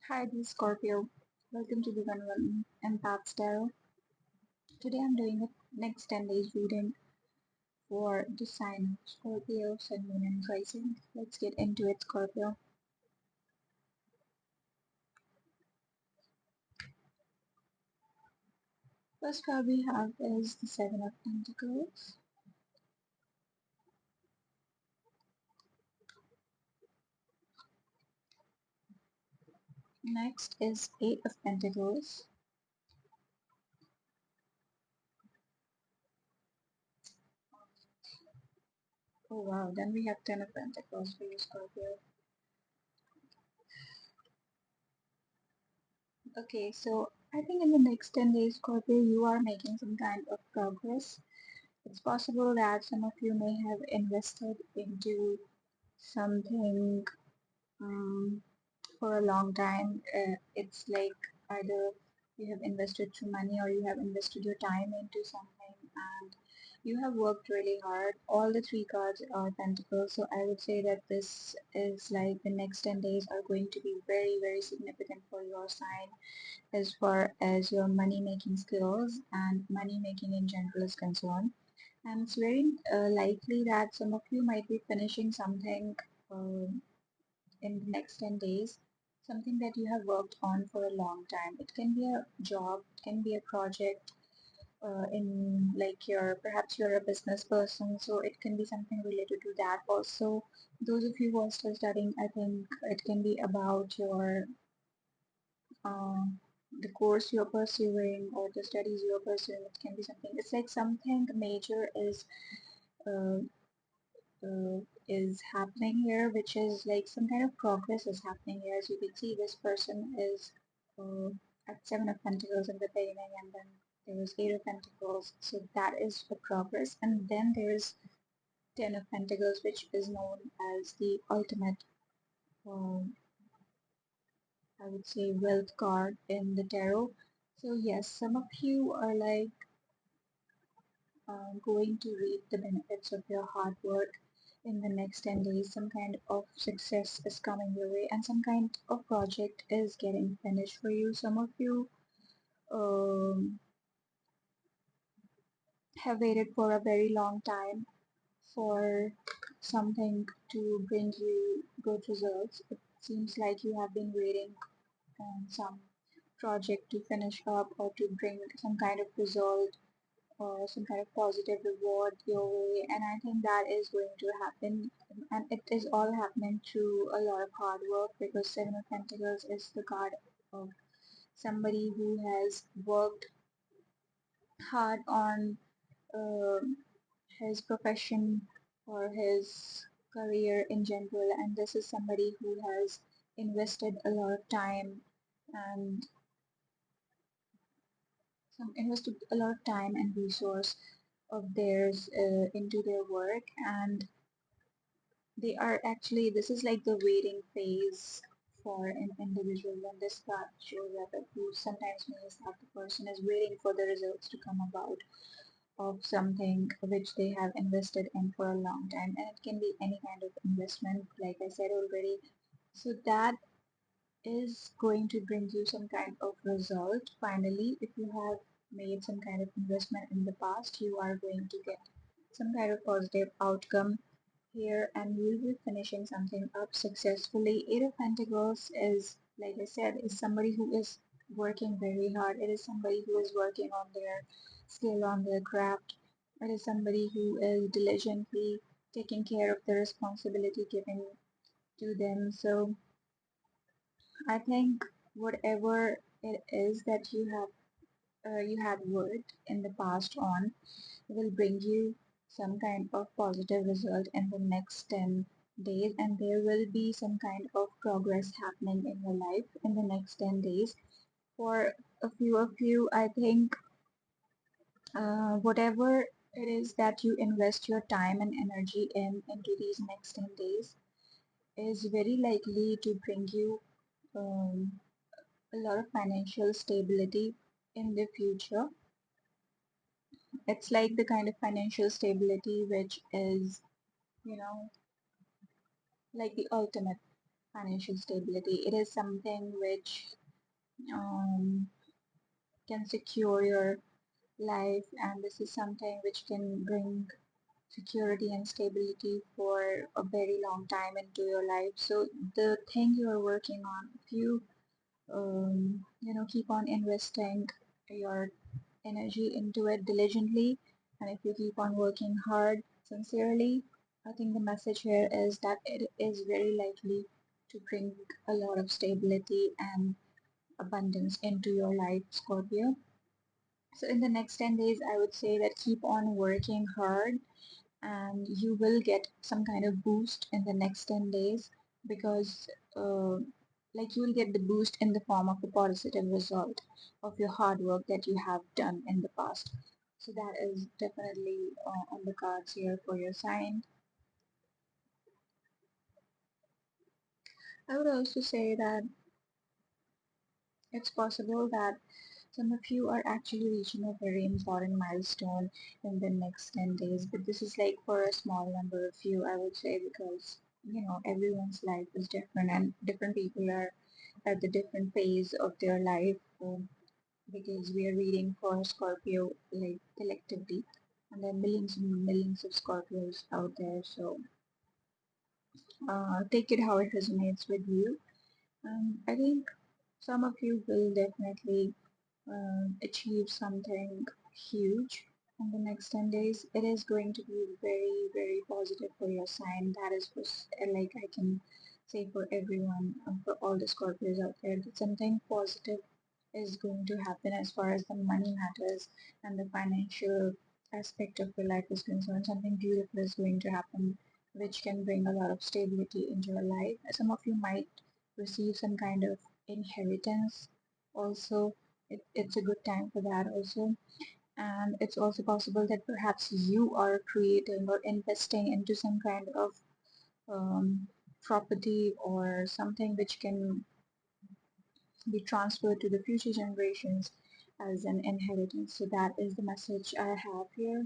Hi, this is Scorpio. Welcome to the 1 Empath Tarot. Today I'm doing the next 10 days reading for the sign of Scorpio, Sun, Moon, and Rising. Let's get into it, Scorpio. First card we have is the Seven of Pentacles. Next is Eight of Pentacles. Oh wow, then we have Ten of Pentacles for you, Scorpio. Okay, so I think in the next 10 days, Scorpio, you are making some kind of progress. It's possible that some of you may have invested into something um, for a long time. It's like either you have invested through money or you have invested your time into something and you have worked really hard. All the three cards are pentacles, so I would say that this is like the next 10 days are going to be very, very significant for your sign as far as your money making skills and money making in general is concerned. And it's very likely that some of you might be finishing something um in the next 10 days, something that you have worked on for a long time. It can be a job, it can be a project in like perhaps you're a business person, so it can be something related to that. Also, those of you who are still studying, I think it can be about your the course you're pursuing or the studies you're pursuing. It can be something. It's like something major uh, is happening here, which is like some kind of progress is happening here. As you can see, this person is uh, at Seven of Pentacles in the beginning, and then there is Eight of Pentacles. So that is the progress, and then there is Ten of Pentacles, which is known as the ultimate, um, I would say, wealth card in the tarot. So yes, some of you are like going to reap the benefits of your hard work in the next 10 days. Some kind of success is coming your way and some kind of project is getting finished for you. Some of you um, have waited for a very long time for something to bring you good results. It seems like you have been waiting on some project to finish up or to bring some kind of result or some kind of positive reward your way, and I think that is going to happen, and it is all happening through a lot of hard work because Seven of Pentacles is the card of somebody who has worked hard on uh, his profession or his career in general, and this is somebody who has invested a lot of time and invested a lot of time and resource of theirs into their work, and they are actually, this is like the waiting phase for an individual when this card shows up, who sometimes means that the person is waiting for the results to come about of something which they have invested in for a long time, and it can be any kind of investment like I said already. So that is going to bring you some kind of result. Finally, if you have made some kind of investment in the past, you are going to get some kind of positive outcome here and you'll be finishing something up successfully. Eight of Pentacles is, like I said, is somebody who is working very hard. It is somebody who is working on their skill, on their craft. It is somebody who is diligently taking care of the responsibility given to them. So I think whatever it is that you had worked in the past on will bring you some kind of positive result in the next 10 days, and there will be some kind of progress happening in your life in the next 10 days. For a few of you, I think whatever it is that you invest your time and energy in into these next 10 days is very likely to bring you um, a lot of financial stability in the future. It's like the kind of financial stability which is, you know, like the ultimate. financial stability. It is something which um, can secure your life, and this is something which can bring security and stability for a very long time into your life. So the thing you are working on, if you keep on investing your energy into it diligently, and if you keep on working hard sincerely, I think the message here is that it is very likely to bring a lot of stability and abundance into your life, Scorpio. So in the next 10 days, I would say that keep on working hard, and you will get some kind of boost in the next 10 days, because uh, you will get the boost in the form of a positive result of your hard work that you have done in the past. So that is definitely on the cards here for your sign. I would also say that it's possible that some of you are actually reaching a very important milestone in the next 10 days, but this is like for a small number of you, I would say, because everyone's life is different and different people are at the different phase of their life, because we are reading for Scorpio like collectively, and there are millions and millions of Scorpios out there. So take it how it resonates with you. I think some of you will definitely achieve something huge in the next 10 days. It is going to be very, very positive for your sign. That is for, like I can say for everyone, for all the Scorpios out there, that something positive is going to happen as far as the money matters and the financial aspect of your life is concerned. Something beautiful is going to happen which can bring a lot of stability into your life. Some of you might receive some kind of inheritance also. It's a good time for that also. And it's also possible that perhaps you are creating or investing into some kind of um, property or something which can be transferred to the future generations as an inheritance. So that is the message I have here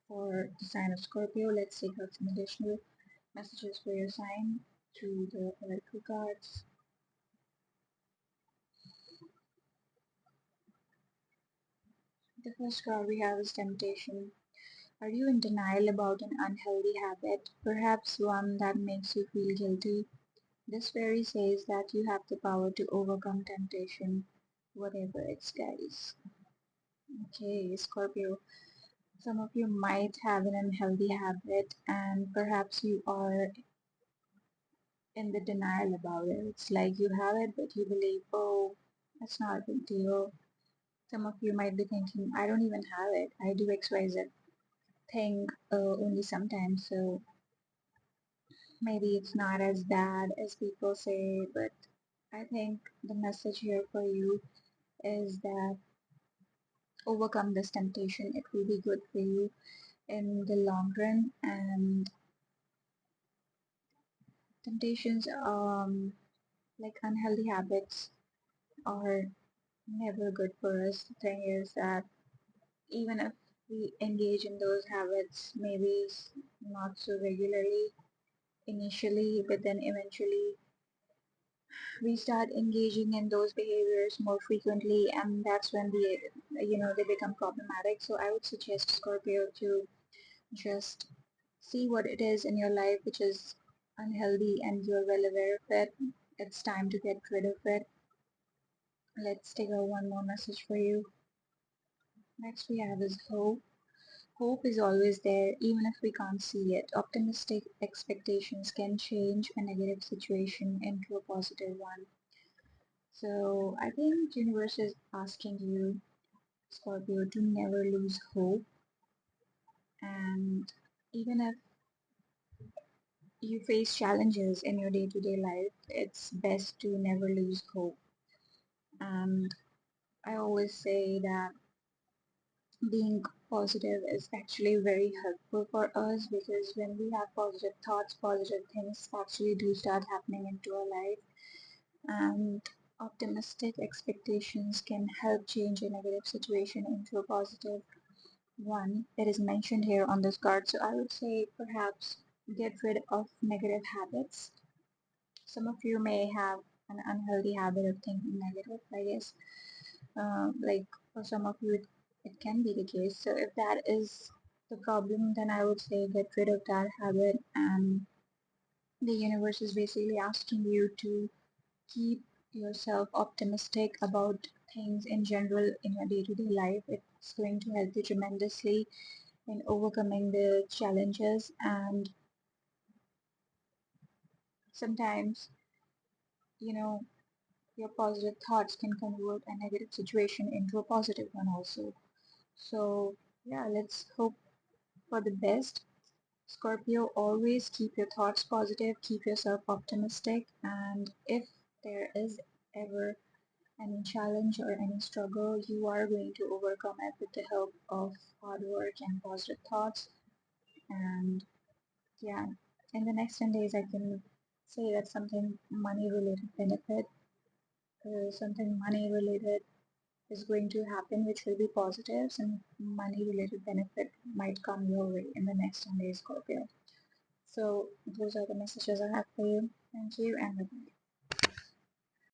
for the sign of Scorpio. Let's take out some additional messages for your sign through the oracle cards. The first card we have is temptation. Are you in denial about an unhealthy habit, perhaps one that makes you feel guilty? This fairy says that you have the power to overcome temptation, whatever it carries. Okay, Scorpio. Some of you might have an unhealthy habit, and perhaps you are in the denial about it. It's like you have it, but you believe, oh, that's not a big deal. Some of you might be thinking, I don't even have it. I do XYZ thing only sometimes, so maybe it's not as bad as people say. But I think the message here for you is that overcome this temptation. It will be good for you in the long run. And temptations, like unhealthy habits, are never good for us. The thing is that even if we engage in those habits, maybe not so regularly initially, but then eventually we start engaging in those behaviors more frequently, and that's when they become problematic. So I would suggest, Scorpio, to just see what it is in your life which is unhealthy and you're well aware of it. It's time to get rid of it. Let's take out one more message for you. Next we have is hope. Hope is always there even if we can't see it. Optimistic expectations can change a negative situation into a positive one. So I think universe is asking you, Scorpio, to never lose hope. And even if you face challenges in your day-to-day life, it's best to never lose hope. And I always say that being positive is actually very helpful for us, because when we have positive thoughts, positive things actually do start happening into our life. And optimistic expectations can help change a negative situation into a positive one that is mentioned here on this card. So I would say perhaps get rid of negative habits Some of you may have an unhealthy habit of thinking negative, I guess. Like for some of you, it can be the case. So if that is the problem, then I would say get rid of that habit. And the universe is basically asking you to keep yourself optimistic about things in general in your day-to-day life. It's going to help you tremendously in overcoming the challenges. And sometimes, you know, your positive thoughts can convert a negative situation into a positive one also. So, yeah, let's hope for the best. Scorpio, always keep your thoughts positive, keep yourself optimistic, and if there is ever any challenge or any struggle, you are going to overcome it with the help of hard work and positive thoughts. And yeah, in the next 10 days, I can say that something money related benefit, something money related is going to happen, which will be positive. Some money related benefit might come your way in the next 10 days, Scorpio. So those are the messages I have for you. Thank you and bye.